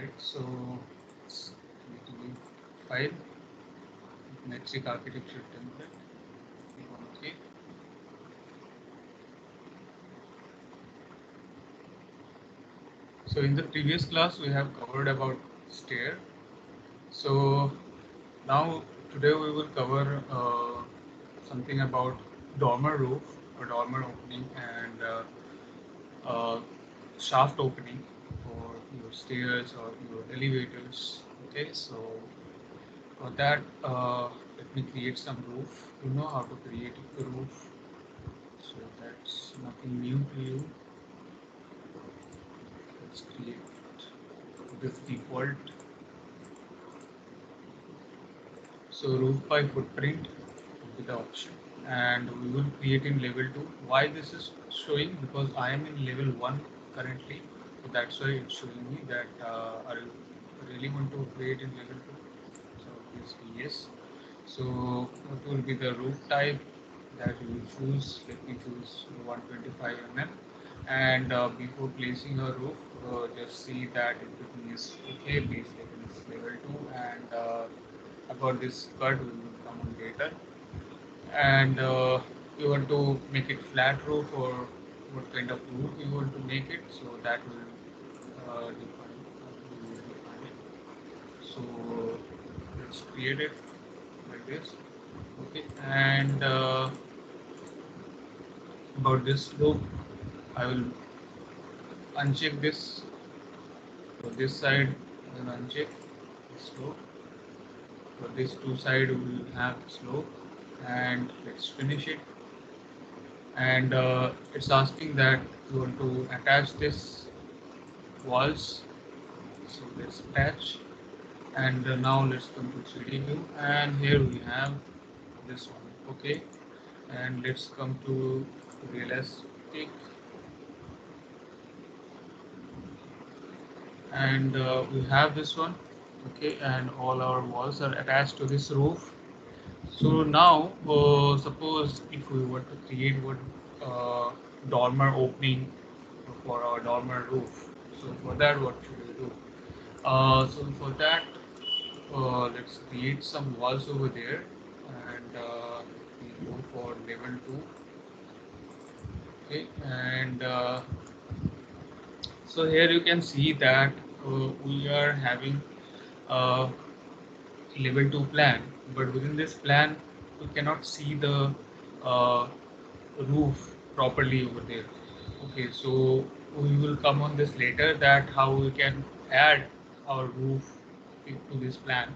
right? So it's B2B file, metric architecture template. Okay. So in the previous class we have covered about stair. So now today we will cover something about dormer roof or dormer opening and uh, shaft opening for your stairs or your elevators. Okay, so for that, let me create some roof. You know how to create a roof, so that's nothing new to you. Let's create this default. So roof by footprint will be the option, and we will create in level 2. Why this is showing? Because I am in level 1 currently, so that's why it's showing me that are you really want to create in level 2? So obviously yes. So what will be the roof type that you will choose? Let me choose 125 mm. And before placing a roof, just see that everything is okay. Base level is level 2, and about this cut we will come on later. And you want to make it flat roof or what kind of roof you want to make it, so that will define. We will define it. So let's create it like this. Okay, and about this loop, I will uncheck this. For this side, I will uncheck slope. For this two side, we will have slope, and let's finish it. And it's asking that you want to attach this walls. So let's attach, and now let's come to 3D view, and here we have this one. Okay, and let's come to realistic, and we have this one. Okay, and all our walls are attached to this roof. So now suppose if we want to create one dormer opening for our dormer roof, so for that what should we do? So for that, let's create some walls over there, and we go for level 2. Okay, and so here you can see that we are having a level 2 plan, but within this plan you cannot see the uh, roof properly over there. Okay, so we will come on this later, that how we can add our roof to this plan,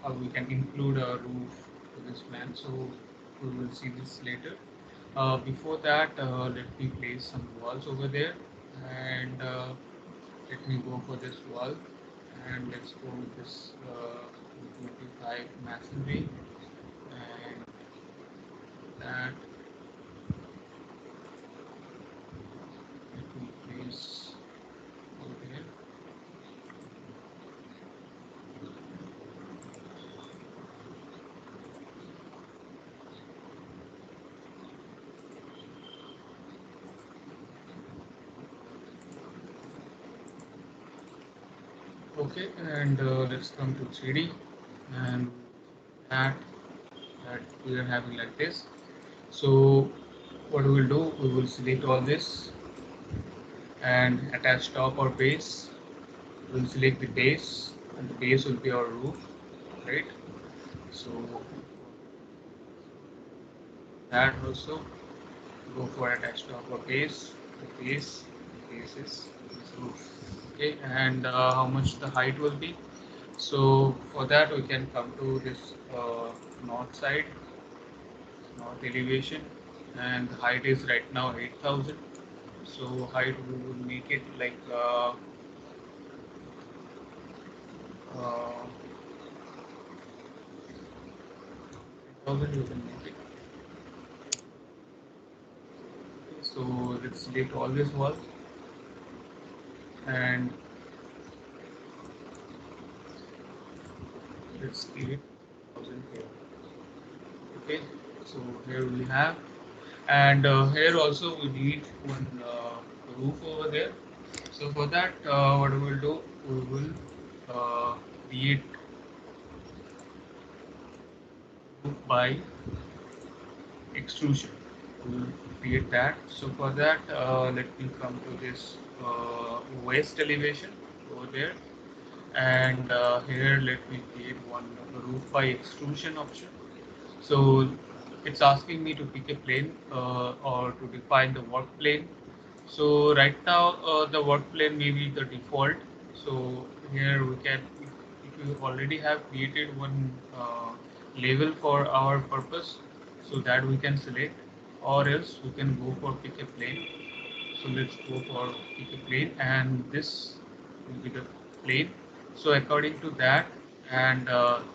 how we can include a roof to this plan. So we will see this later. Before that, let me place some walls over there, and let me go for this wall, and let's go with this 25 masonry, and that let me place over here. Okay, and let's come to 3D, and that that we are having like this. So what we will do, we will select all this and attach top or base. We will select the base, and the base will be our roof, right? So that also go for attach top or base. The base is this roof. Okay, and how much the height will be? So for that we can come to this north side, north elevation, and the height is right now 8,000. So height we will make it like 10,000 you can make it. So let's select all these walls, and let's give it 1000 here. Okay, so here we have, and here also we need one roof over there. So for that, what we will do, we will create group by extrusion. We will create that. So for that, let me come to this waist elevation over there, and here let me create one roof by extrusion option. So it's asking me to pick a plane or to define the work plane. So right now the work plane may be the default. So here we can, if you already have created one label for our purpose, so that we can select, or else we can go for pick a plane. So let's go for pick a plane, and this will be the plane. So according to that, and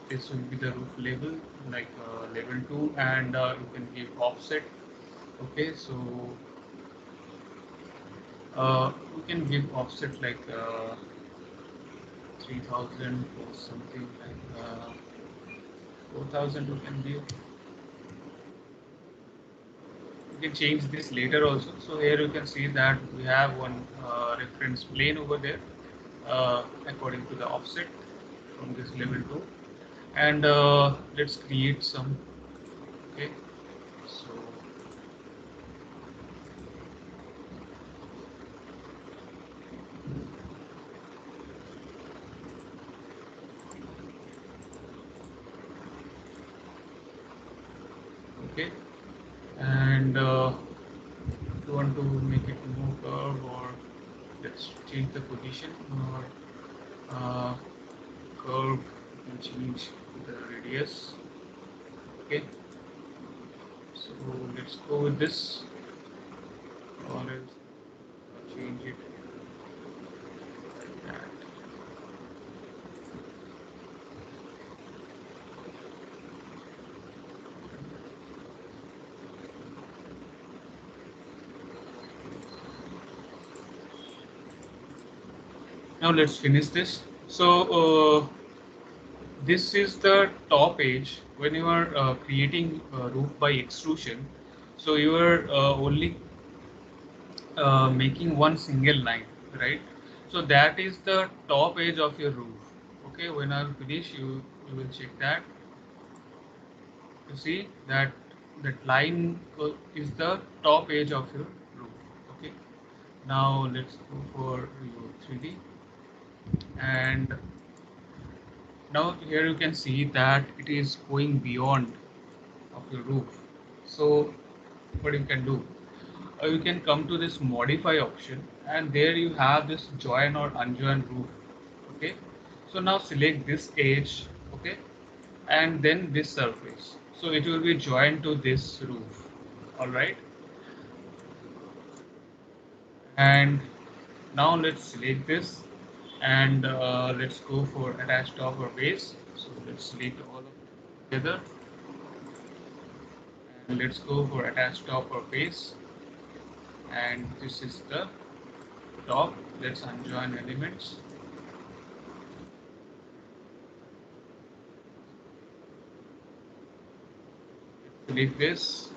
this will be the roof level, like level 2, and you can give offset. Okay, so you can give offset like 3000 or something like 4000 you can give. You can change this later also. So here you can see that we have one reference plane over there according to the offset from this level 2, and let's create some. Okay, so okay, and if you want to make it more curve, or let's change the position, or uh, curve, you can change the radius. Okay, so let's go with this, or else change it like that. Now let's finish this. So this is the top edge when you are creating roof by extrusion. So you are only making one single line, right? So that is the top edge of your roof. Okay, when I'll finish, you will check that. You see that that line is the top edge of your roof. Okay, now let's go for your 3D, and now here you can see that it is going beyond of your roof. So what you can do, you can come to this modify option, and there you have this join or unjoin roof. Okay, so now select this edge. Okay, and then this surface, so it will be joined to this roof. All right, and now let's select this, and let's go for attach top or base. So let's select all of it together, and let's go for attach top or base, and this is the top. Let's unjoin elements. Select this,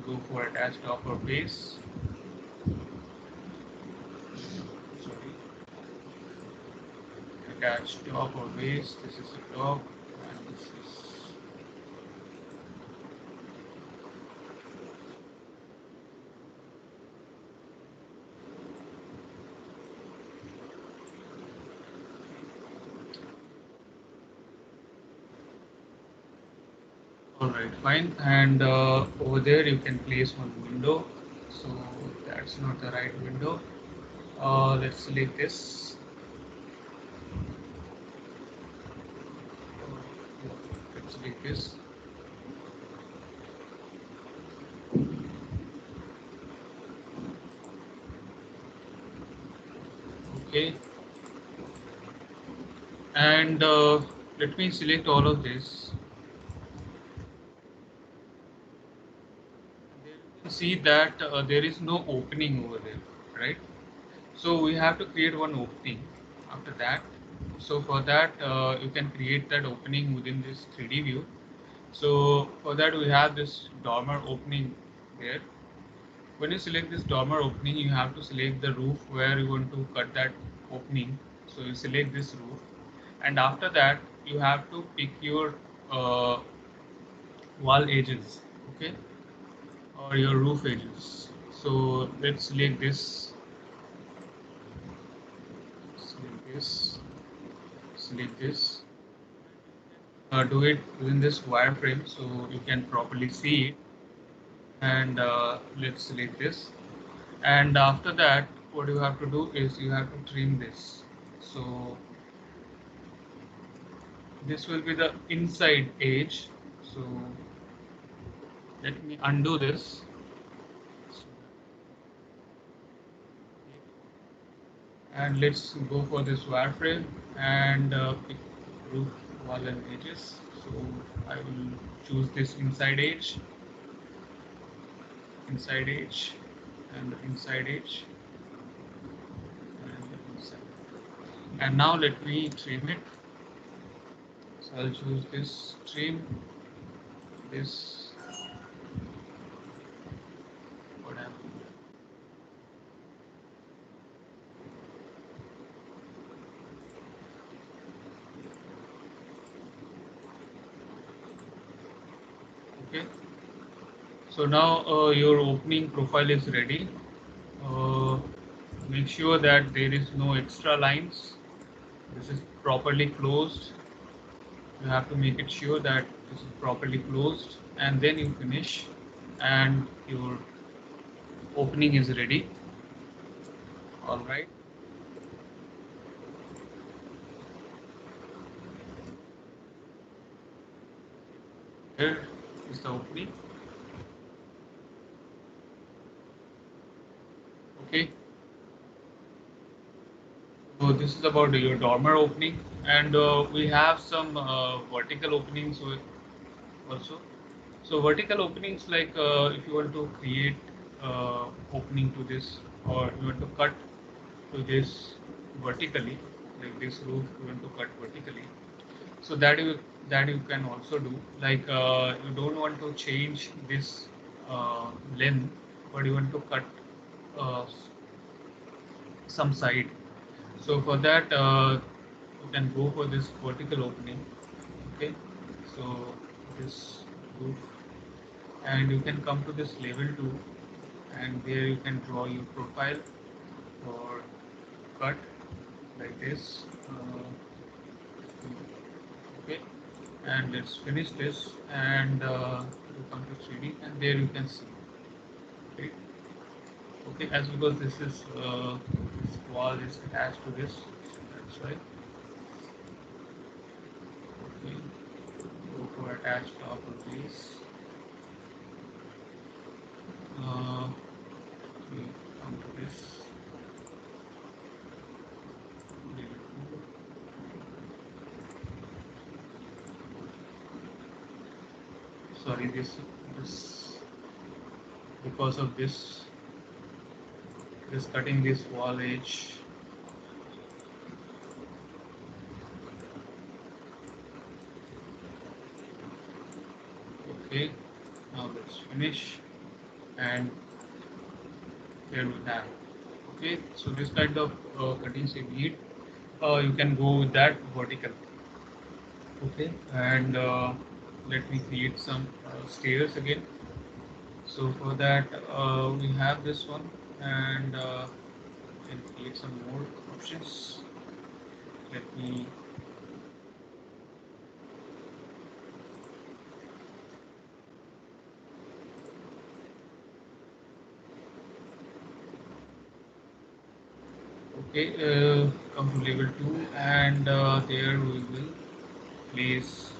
go for attach top or base. Sorry, attach top or base. This is the top, and this is. All right, fine. And over there you can place one window. So that's not the right window. Let's select this. Let's select this. Okay, and let me select all of this. There you can see that there is no opening over there, right? So we have to create one opening after that. So for that, you can create that opening within this 3D view. So for that, we have this dormer opening there. when you select this dormer opening, you have to select the roof where you want to cut that opening. So you select this roof, and after that you have to pick your uh, wall edges, okay, or your roof edges. So let's select this, select this. Do it within this wireframe so you can properly see it. And let's select this. And after that, what you have to do is you have to trim this. So this will be the inside edge. So let me undo this. And let's go for this wireframe and pick roof, wall and edges. So I will choose this inside edge, and the inside edge, and the inside. And now let me trim it. So I'll choose this trim, this, whatever. Okay. So now your opening profile is ready. Uh, Make sure that there is no extra lines. This is properly closed. You have to make it sure that this is properly closed, and then you finish and your opening is ready. All right. Here is the opening. Okay. So this is about your dormer opening, and we have some vertical openings also. So vertical openings, like if you want to create opening to this, or you want to cut to this vertically, like this roof you want to cut vertically. So that you can also do. Like you don't want to change this length, but you want to cut uh, some side. So for that, you can go for this vertical opening. Okay, so this roof, and you can come to this level 2, and there you can draw your profile or cut like this. Okay, and let's finish this, and you come to 3D, and there you can see. Okay, okay, as because this wall is attached to this, that's why. Okay, go for attached top of this. We come to this. Sorry, this because of this cutting this wall edge. Okay, now let's finish, and here we have. Okay, so this kind of cuttings you need, you can go with that vertical. Okay, and let me create some stairs again. So for that, we have this one, and can create some more options. Let me. Okay, come to level 2, and there we will place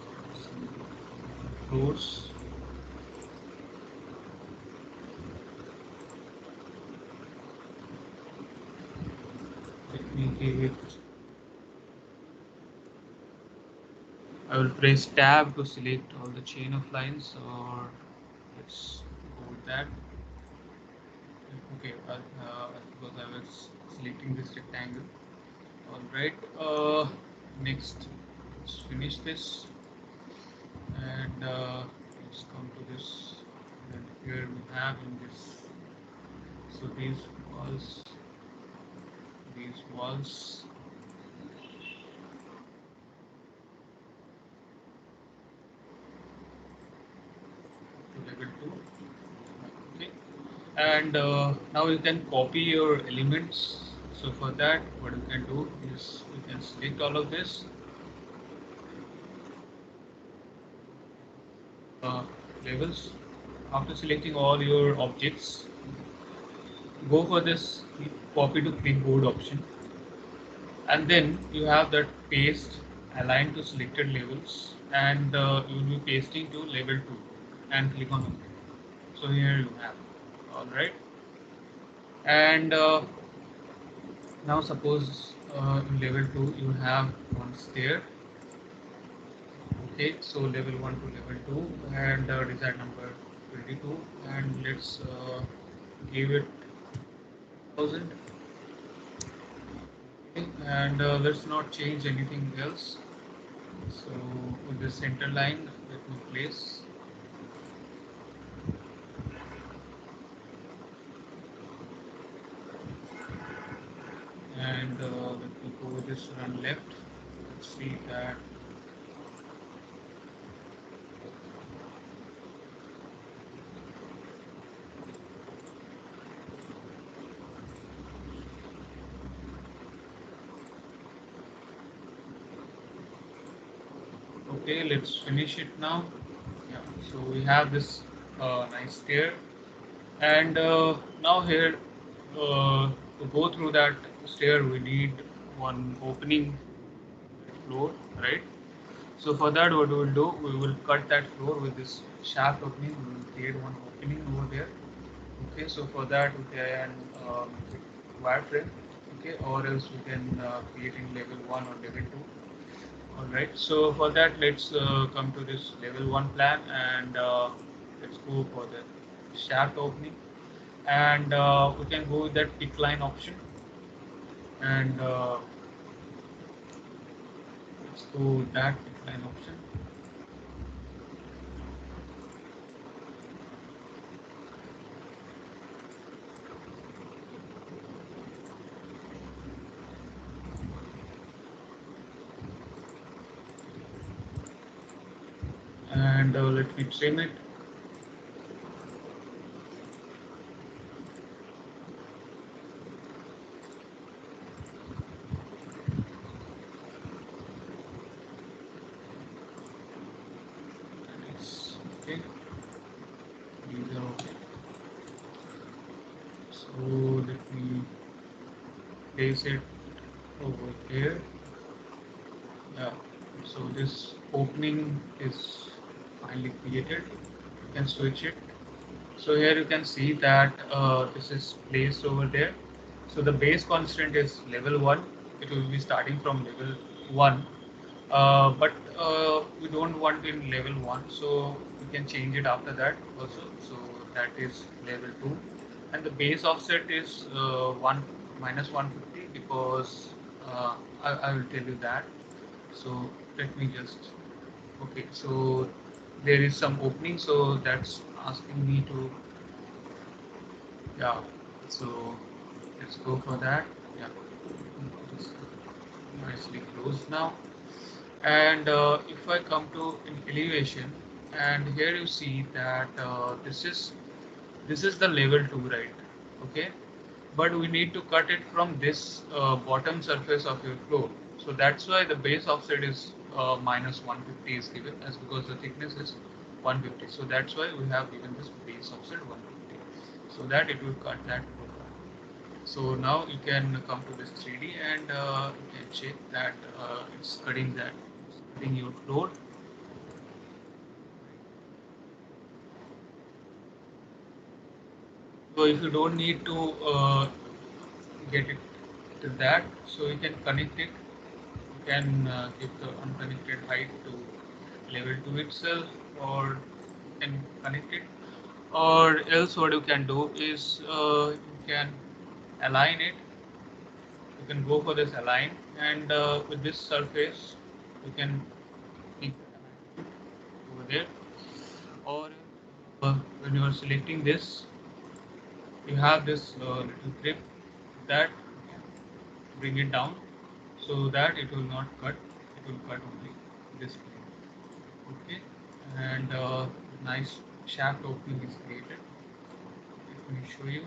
some floors. Let me give it. I will press tab to select all the chain of lines, or let's go with that. Okay, because I was selecting this rectangle. All right. Next, let's finish this, and let's come to this. And here we have in this. So these walls to level 2. Okay, and now you can copy your elements. So for that, what you can do is you can select all of this uh, levels. After selecting all your objects, go for this copy to clipboard option, and then you have that paste align to selected levels, and you will be pasting to level 2 and click on OK. So here you have, all right. And now suppose in level 2 you have one stair. Okay, so level 1 to level 2, and design number 22, and let's give it 1000. Okay, and let's not change anything else. So with the center line, let me place, and let me go this run left. Let's see that. Okay, let's finish it now. Yeah, so we have this nice stair, and now here to go through that stair, we need one opening floor, right? So for that, what we will do, we will cut that floor with this shaft opening. We will create one opening over there. Okay, so for that we can wireframe. Okay, or else we can create in level 1 or level 2. All right, so for that, let's come to this level 1 plan, and let's go for the shaft opening, and we can go with that pick line option, and let's go with that pick line option. And let me trim it. And it's okay. These are okay. So let me place it over here. Yeah. So this opening is finally created. You can switch it. So here you can see that this is placed over there. So the base constant is level 1. It will be starting from level 1. But we don't want in level 1, so we can change it after that also. So that is level 2. And the base offset is 1 minus 150, because I will tell you that. So let me just, okay, so there is some opening, so that's asking me to, yeah, so let's go for that. Yeah, it's nicely closed now. And if I come to in elevation, and here you see that this is the level 2, right? Okay, but we need to cut it from this bottom surface of your floor. So that's why the base offset is minus 150 is given, as because the thickness is 150. So that's why we have given this base offset 150, so that it will cut that profile. So now you can come to this 3D, and you can check that it's cutting that, it's cutting your floor. So if you don't need to get it to that, so you can connect it. You can give the unconnected height to level 2 itself, or you can connect it, or else what you can do is you can align it. You can go for this align, and with this surface you can keep alignment over there, or when you are selecting this, you have this little clip that bring it down so that it will not cut, it will cut only this plane. Okay, and nice shaft opening is created. Let me show you.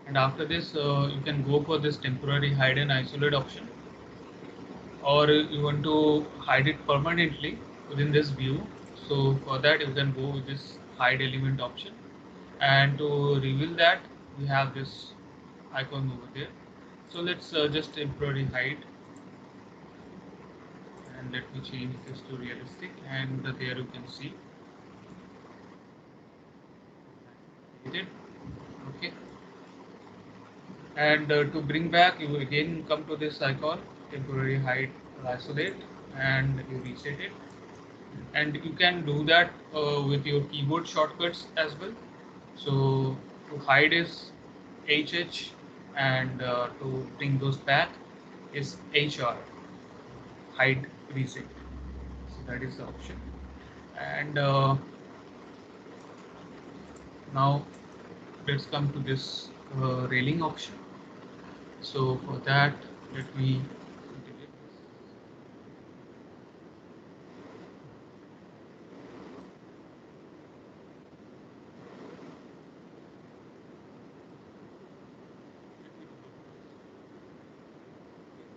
And after this, you can go for this temporary hide and isolate option, or you want to hide it permanently within this view. So for that, you can go with this hide element option, and to reveal that, we have this icon over there. So let's just temporarily hide, and let me change this to realistic, and there you can see it. Okay, and to bring back, you again come to this icon, temporary hide or isolate, and you reset it. And you can do that with your keyboard shortcuts as well. So to hide is HH, and to bring those back is HR, hide reset. So that is the option. And now let's come to this railing option. So for that, let me delete this.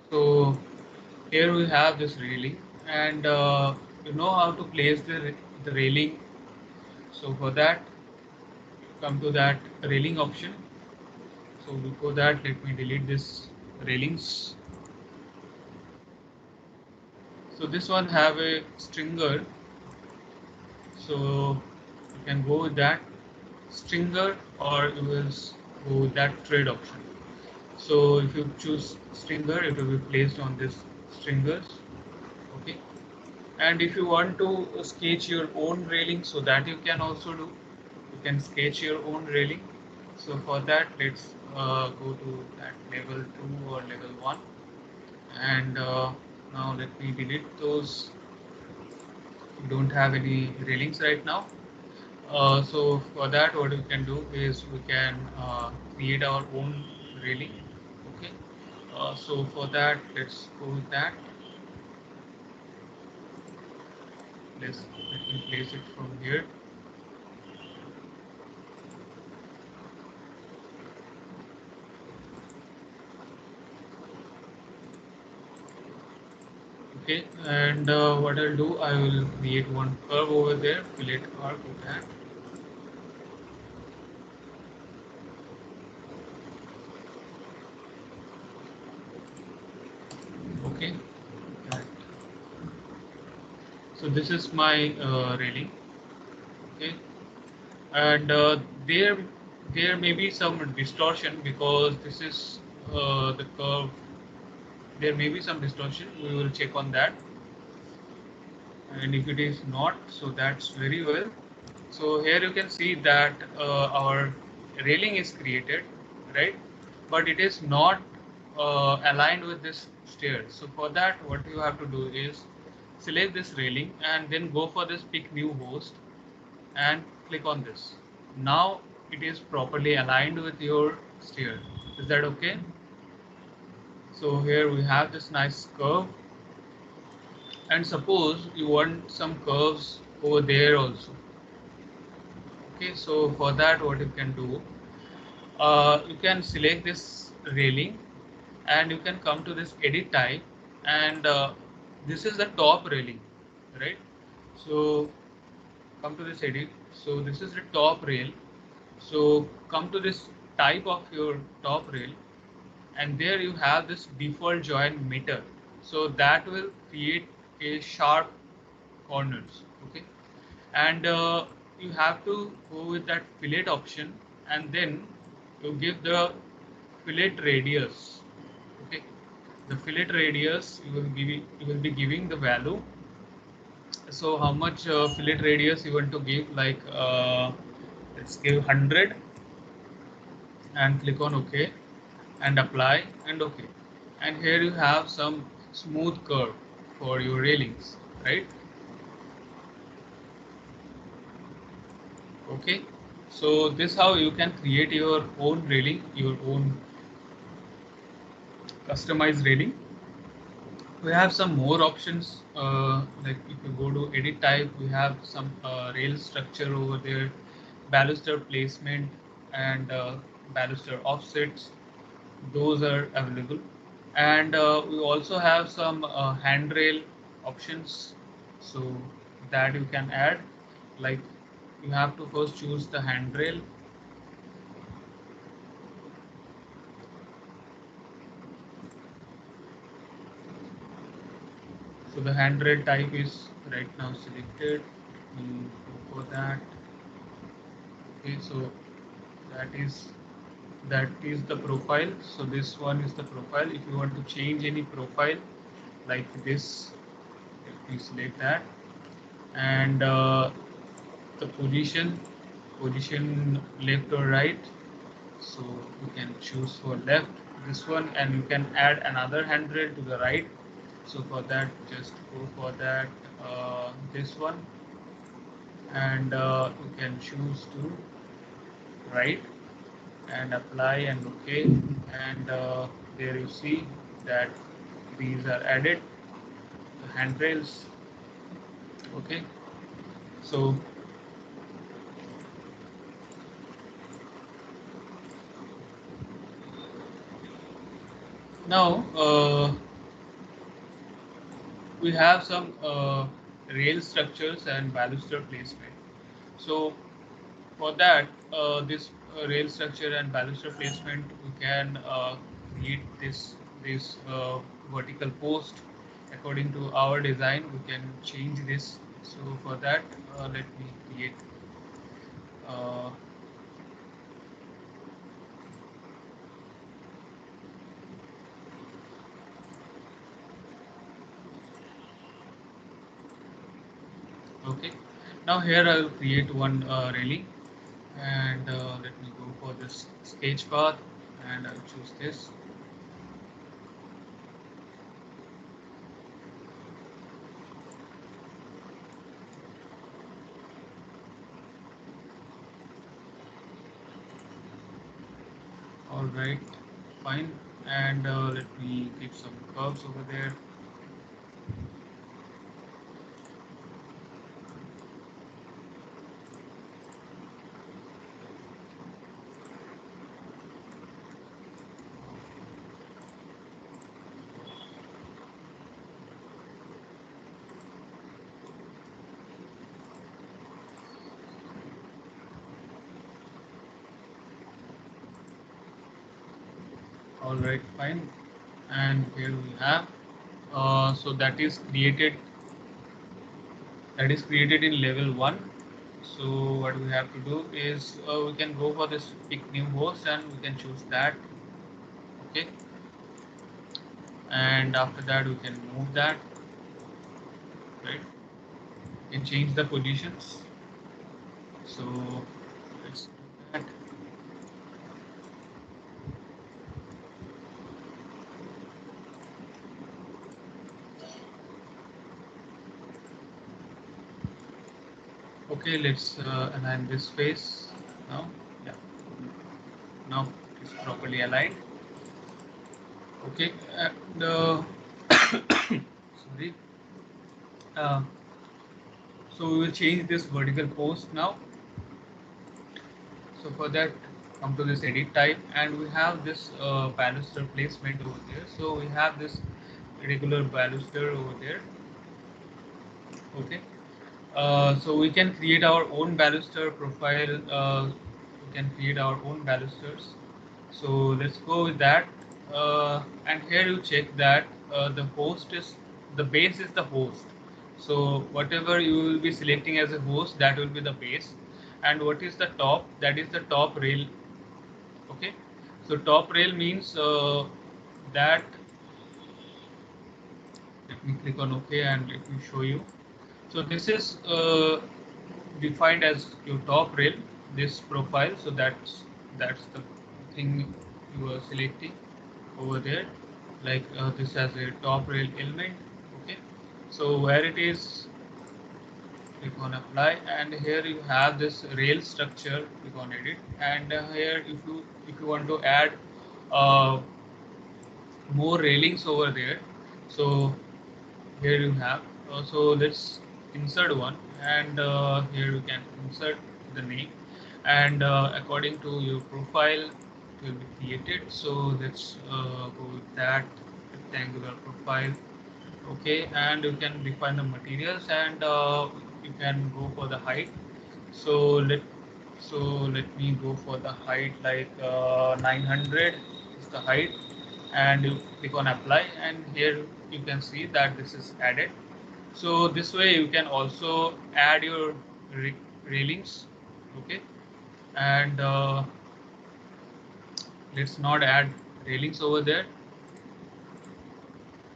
So here we have this railing, and you know how to place the railing. So for that, come to that railing option. So before that, let me delete this railings. So this one have a stringer, so you can go with that stringer, or you will go with that thread option. So if you choose stringer, it will be placed on this stringers. Okay, and if you want to sketch your own railing, so that you can also do. You can sketch your own railing. So for that, let's go to that level 2 or level 1, and now let me delete those. We don't have any railings right now. So for that, what we can do is we can create our own railing. Okay. So for that, let's go with that. Let me place it from here. Okay, and what I'll do, I will create one curve over there, fillet arc with that. Okay, so this is my railing. Okay, and there may be some distortion because this is the curve. There may be some distortion. We will check on that. And if it is not, so that's very well. So here you can see that our railing is created, right? But it is not aligned with this stair. So for that, what you have to do is select this railing and then go for this pick new host and click on this. Now it is properly aligned with your stair. Is that okay? So here we have this nice curve, and suppose you want some curves over there also. Okay, so for that, what you can do, you can select this railing, and you can come to this edit type, and this is the top railing, right? So come to this edit. So this is the top rail. So come to this type of your top rail, and there you have this default join meter. So that will create a sharp corners. Okay, and you have to go with that fillet option, and then you give the fillet radius. Okay, the fillet radius, you will be giving the value. So how much fillet radius you want to give, like let's give 100, and click on OK and apply and OK. and here you have some smooth curve for your railings, right? Okay, so this how you can create your own railing, your own customized railing. We have some more options, like if you go to edit type, we have some rail structure over there, baluster placement, and baluster offsets. Those are available, and we also have some handrail options, so that you can add. Like, you have to first choose the handrail. So the handrail type is right now selected. We go for that. Okay, so that is the profile. So this one is the profile. If you want to change any profile like this, you select that, and the position left or right. So you can choose for left this one, and you can add another handrail to the right. So for that, just go for that, this one, and you can choose to right and apply and OK, and there you see that these are added, the handrails. Okay, so now we have some rail structures and baluster placement. So for that, this rail structure and baluster placement, we can create this vertical post according to our design. We can change this. So for that, let me create. Uh, okay, now here I will create one railing, and let me go for this sketch path, and I'll choose this. All right, fine, and let me give some curves over there. All right, fine, and here we have. So that is created in level 1. So what we have to do is, we can go for this pick new host, and we can choose that. Okay, and after that we can move that, right? We can change the positions. So let's do that. Okay, let's align this face now. Yeah, now it's properly aligned. Okay, and sorry. Uh, so we will change this vertical post now. So for that, come to this edit type, and we have this baluster placement over there. So we have this regular baluster over there. Okay. So we can create our own baluster profile. We can create our own balusters. So let's go with that. And here you check that the base is the host. So whatever you will be selecting as a host, that will be the base. And what is the top? That is the top rail. Okay. So top rail means that. Let me click on OK, and let me show you. So this is defined as your top rail, this profile. So that's the thing you are selecting over there, like this as a top rail element. Okay, so where it is, click on apply, and here you have this rail structure. Click on edit, and here if you want to add uh, more railings over there, so here you have, so let's insert one, and here you can insert the name, and according to your profile it will be created. So let's go with that rectangular profile. Okay, and you can define the materials, and you can go for the height. So let so let me go for the height, like 900 is the height, and you click on apply, and here you can see that this is added. So this way you can also add your railings. Okay, and let's not add railings over there.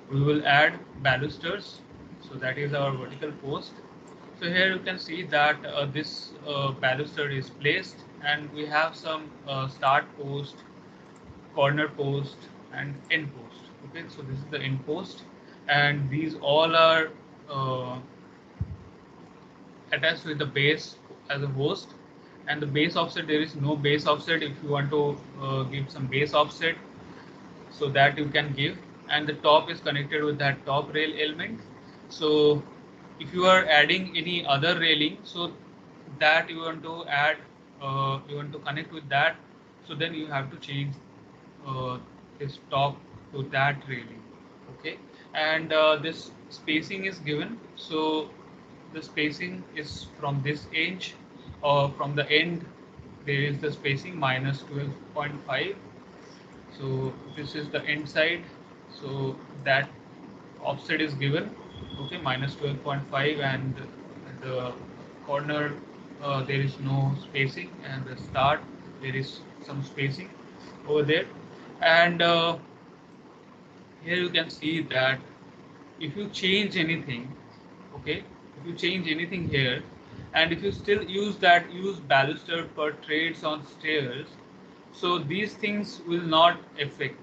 We will add balusters, so that is our vertical post. So here you can see that this baluster is placed, and we have some start post, corner post, and end post. Okay, so this is the end post, and these all are uh, attached with the base as a host. And the base offset, there is no base offset. If you want to give some base offset, so that you can give, and the top is connected with that top rail element. So if you are adding any other railing, so that you want to add, you want to connect with that, so then you have to change uh, this top to that railing. Okay, and this spacing is given. So the spacing is from this edge, or from the end, there is the spacing minus 12.5. So this is the end side, so that offset is given. Okay, minus 12.5, and the corner, there is no spacing, and the start, there is some spacing over there. And here you can see that if you change anything, okay, if you change anything here, and if you still use baluster per trades on stairs, so these things will not affect.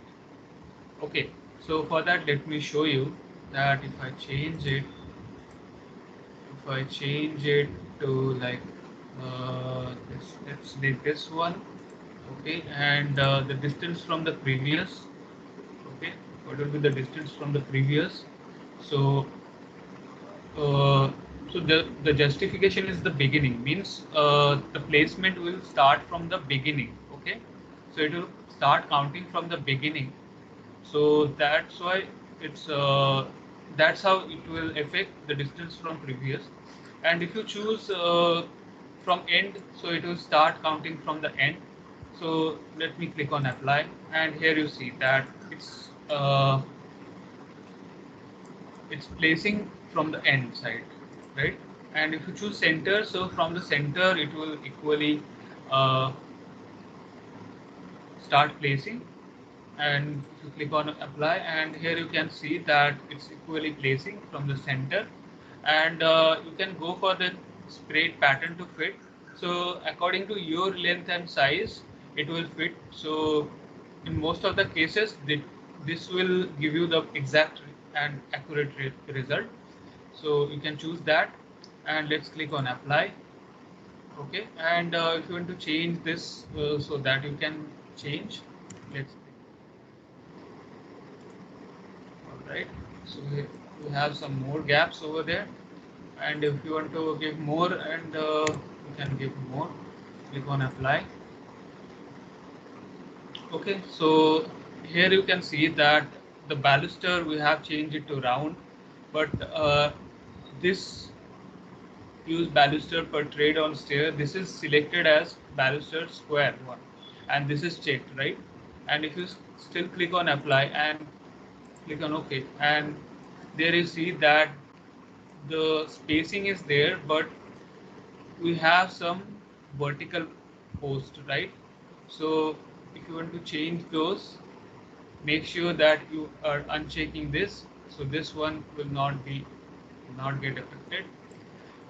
Okay, so for that, let me show you that if I change it to, like, let's leave this one. Okay, and the distance from the previous. Okay, what will be the distance from the previous? So uh, the justification is the beginning, means the placement will start from the beginning. Okay, so it will start counting from the beginning. So it's that's how it will affect the distance from previous. And if you choose from end, so it will start counting from the end. So let me click on apply, and here you see that it's placing from the end side, right? And if you choose center, so from the center it will equally uh, start placing. And if you click on apply, and here you can see that it's equally placing from the center. And you can go for the sprayed pattern to fit. So according to your length and size, it will fit. So in most of the cases, this will give you the exact and accurate result. So you can choose that, and let's click on apply. Okay, and if you want to change this, so that you can change, let's, all right. So we have some more gaps over there, and if you want to give more, and you can give more, click on apply. Okay, so here you can see that the baluster, we have changed it to round, but this use baluster per trade on stair, this is selected as baluster square one, and this is checked, right? And if you still click on apply and click on OK, and there you see that the spacing is there, but we have some vertical post, right? So if you want to change those, make sure that you are unchecking this, so this one will not get affected,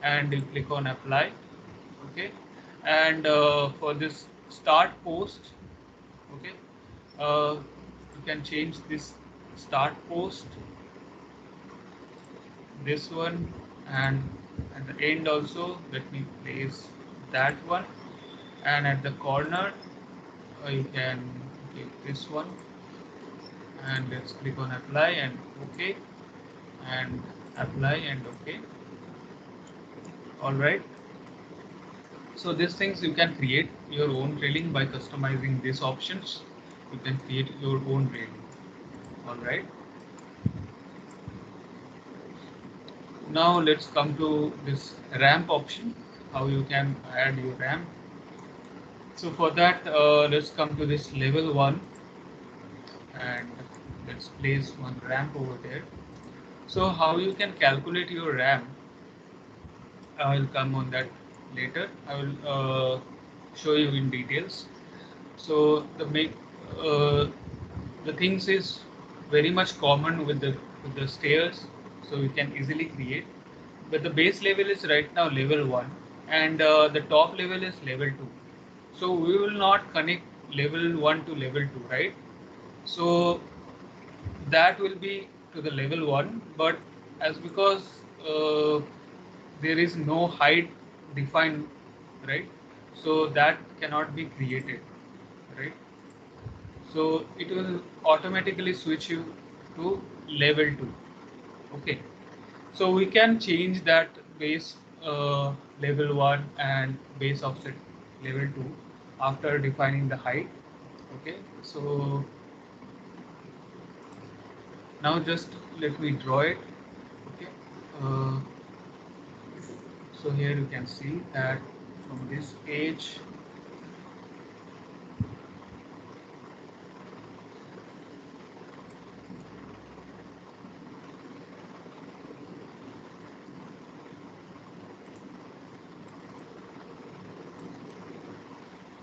and you click on apply. Okay, and for this start post, okay, you can change this start post, this one, and at the end also let me place that one, and at the corner you can give this one, and let's click on apply and OK, and apply and OK. All right. So these things you can create your own railing by customizing these options. You can create your own railing. All right. Now let's come to this ramp option. How you can add your ramp. So for that, let's come to this level 1 and let's place one ramp over there. So how you can calculate your ramp, I will come on that later. I will show you in details. So uh, the things is very much common with the stairs, so we can easily create. But the base level is right now level 1, and the top level is level 2. So we will not connect level 1 to level 2, right? So that will be to the level 1, but as because uh, there is no height defined, right? So that cannot be created, right? So it will automatically switch you to level 2. Okay, so we can change that base level 1 and base offset level 2 after defining the height. Okay, so now just let me draw it. Okay, uh, so here you can see that from this page.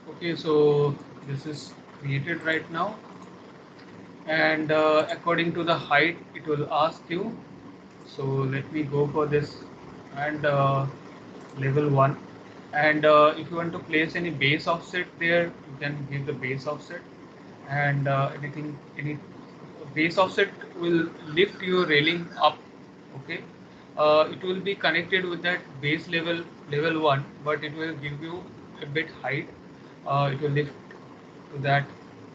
Okay, so this is created right now, and according to the height it will ask you. So let me go for this, and level 1, and if you want to place any base offset there, you can give the base offset, and any base offset will lift your railing up. Okay, it will be connected with that base level 1, but it will give you a bit height. It will lift to that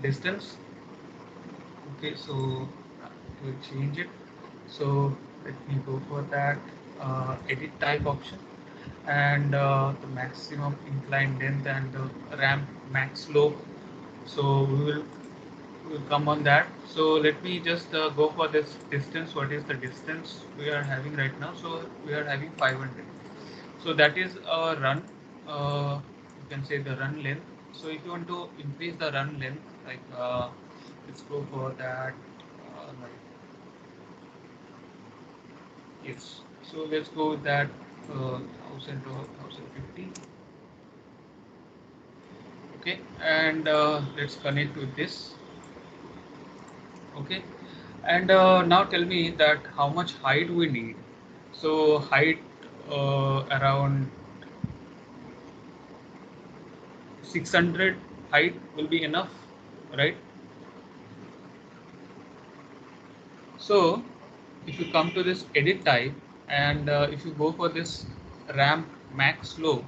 distance. Okay, so it will change it. So let me go for that edit type option, and the maximum incline length and the ramp max slope. So we will come on that. So let me just go for this distance. What is the distance we are having right now? So we are having 500. So that is a run. You can say the run length. So if you want to increase the run length, like let's go for that. Like yes. So let's go with that 1000 to 1050. Okay, and let's connect with this. Okay, and now tell me that how much height we need. So height around 600 height will be enough, right? So if you come to this edit type, and if you go for this ramp max slope,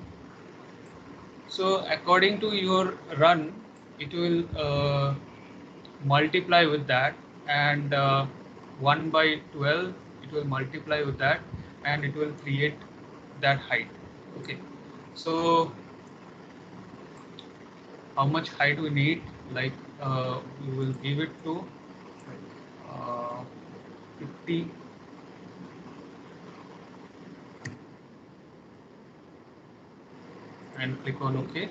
so according to your run, it will multiply with that, and 1 by 12 it will multiply with that, and it will create that height. Okay, so how much height we need, like we will give it to uh, 50, and click on OK,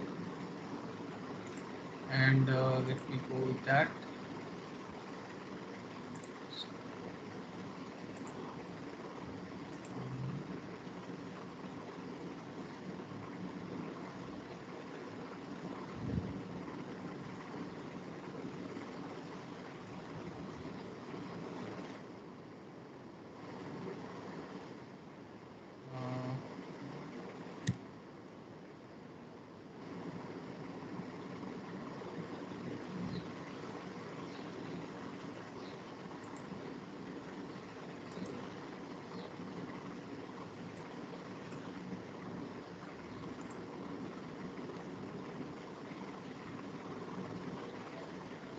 and let me go with that. Uh,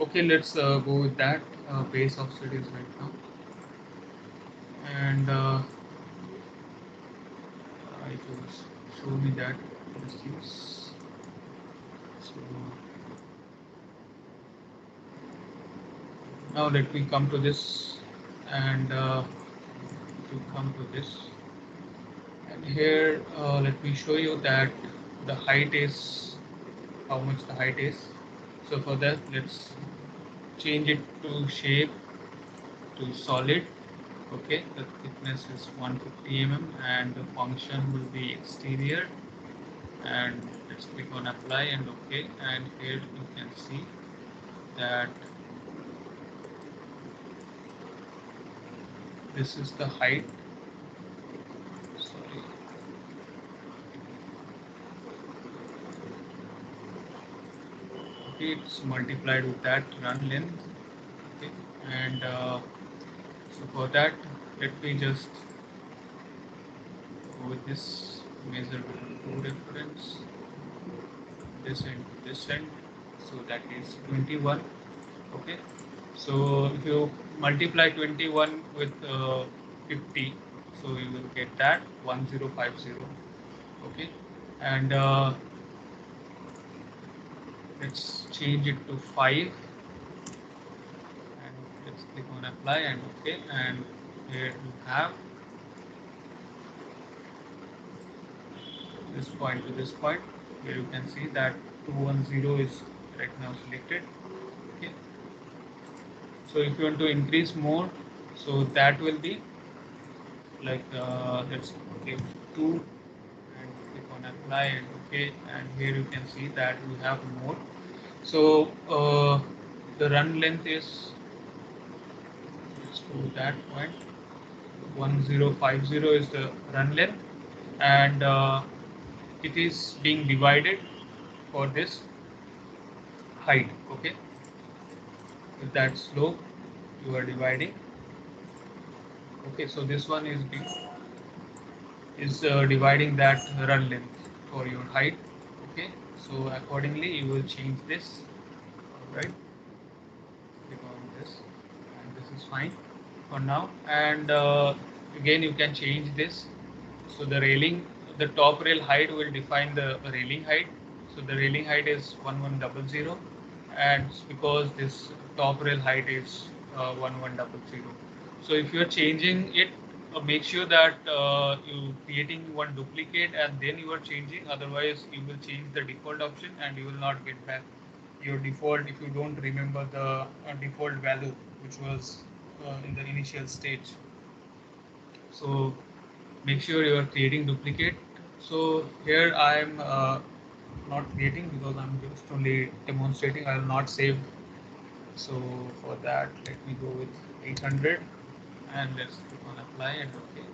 Okay, let's go with that. Base offset is right now, and it will show me that this is. So now let me come to this, and to come to this, and here let me show you that the height is how much the height is. So for that, let's change it to shape to solid. Okay, the thickness is 150 and the function will be exterior, and let's click on apply and okay, and here you can see that this is the height. Sorry, okay, it's multiplied with that run length. Okay, and so for that, let me just go with this measure between two reference, this end to this end, so that is 21. Okay, so if you multiply 21 with 50, so you will get that 1050. Okay, and let's change it to 5, and let's click on apply and okay, and here you have this point to this point. Here you can see that 210 is right now selected. Okay, so if you want to increase more, so that will be like let's give 2 and click on apply and okay, and here you can see that we have more. So the run length is, let's go to that point, 1050 is the run length, and it is being divided for this height. Okay, with that slope you are dividing. Okay, so this one is dividing that run length for your height. Okay, so accordingly you will change this. All right, click on this, and this is fine for now, and again you can change this. So the railing, the top rail height will define the railing height. So the railing height is 1100, and because this top rail height is 1100. So if you are changing it, make sure that you creating one duplicate and then you are changing. Otherwise, you will change the default option and you will not get back your default if you don't remember the default value which was in the initial stage. So make sure you are creating duplicate. So here I am not creating because I'm just only demonstrating. I will not save. So for that, let me go with 800 and let's click on apply and okay.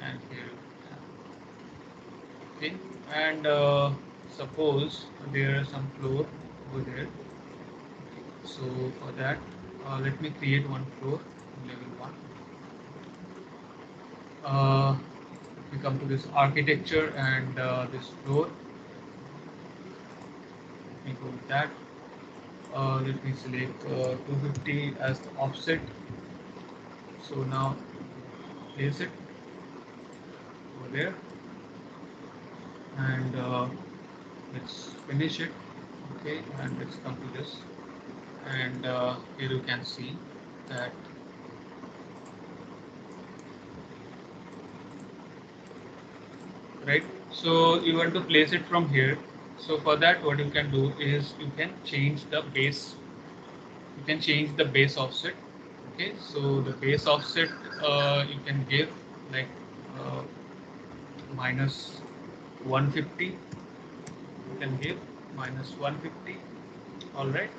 And here okay. And suppose there is some floor over there. So for that, let me create one floor, level 1. We come to this architecture and this floor. Let me go with that. Let me select 250 as the offset. So now place it over there, and let's finish it. Okay, and let's come to this, and here you can see that right. So you want to place it from here. So for that, what you can do is you can change the base. You can change the base offset. Okay, so the base offset you can give like uh, minus 150. You can give minus 150. All right,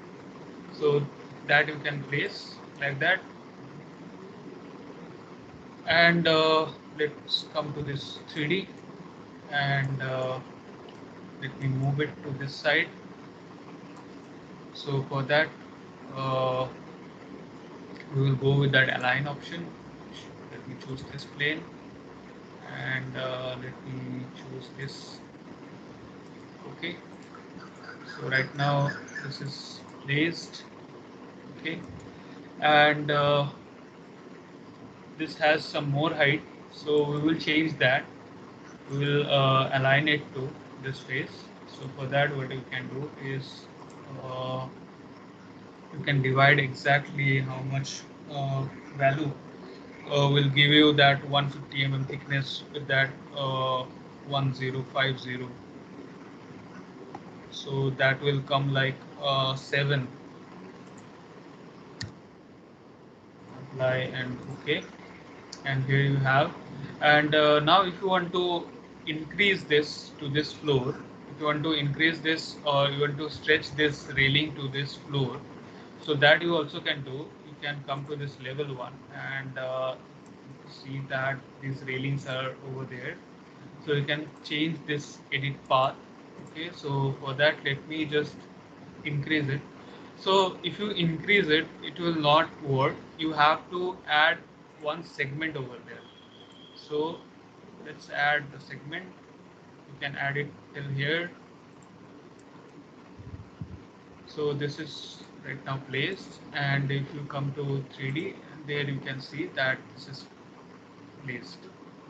so that you can place like that, and let's come to this 3D, and let me move it to this side. So for that, uh, we will go with that align option. Let me choose this plane, and let me choose this. Okay, so right now this is placed, Okay, and this has some more height, so we will change that. We will align it to this face. So for that, what you can do is uh, you can divide exactly how much value will give you that 150 thickness with that 1050. So that will come like 7. Apply and okay, and here you have. And now if you want to increase this to this floor, if you want to increase this or you want to stretch this railing to this floor, so that you also can do. You can come to this level 1 and see that these railings are over there. So you can change this edit path. Okay, so for that, let me just increase it. So if you increase it, it will not work. You have to add one segment over there. So let's add the segment. You can add it till here. So this is right now placed, and if you come to 3D, there you can see that this is placed.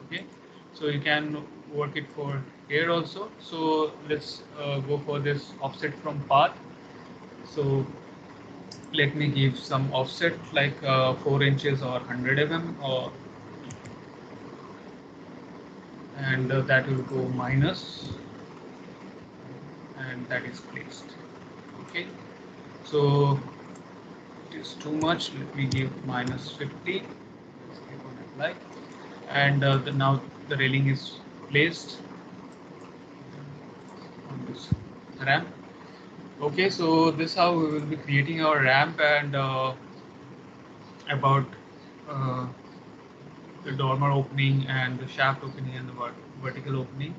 Okay, so you can work it for here also. So let's go for this offset from path. So let me give some offset like 4 inches or 100 or and that will go minus, and that is placed. Okay, so it is too much. Let me give minus 50. Let's click on apply, and now the railing is placed on this ramp. Okay, so this how we will be creating our ramp, and about uh, the dormer opening and the shaft opening and the vertical opening,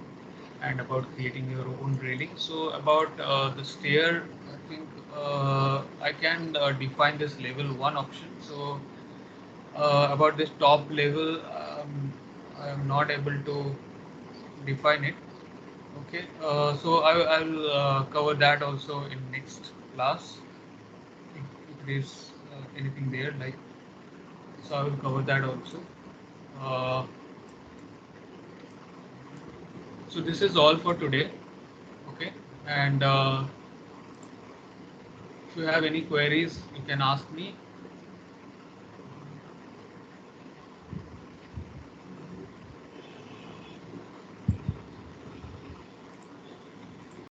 and about creating your own railing. So about the stair, I think I can define this level 1 option. So about this top level, I am not able to define it. Okay, so I'll cover that also in next class. If there is anything there, like, so I will cover that also. Uh, so this is all for today. Okay, and if you have any queries, you can ask me.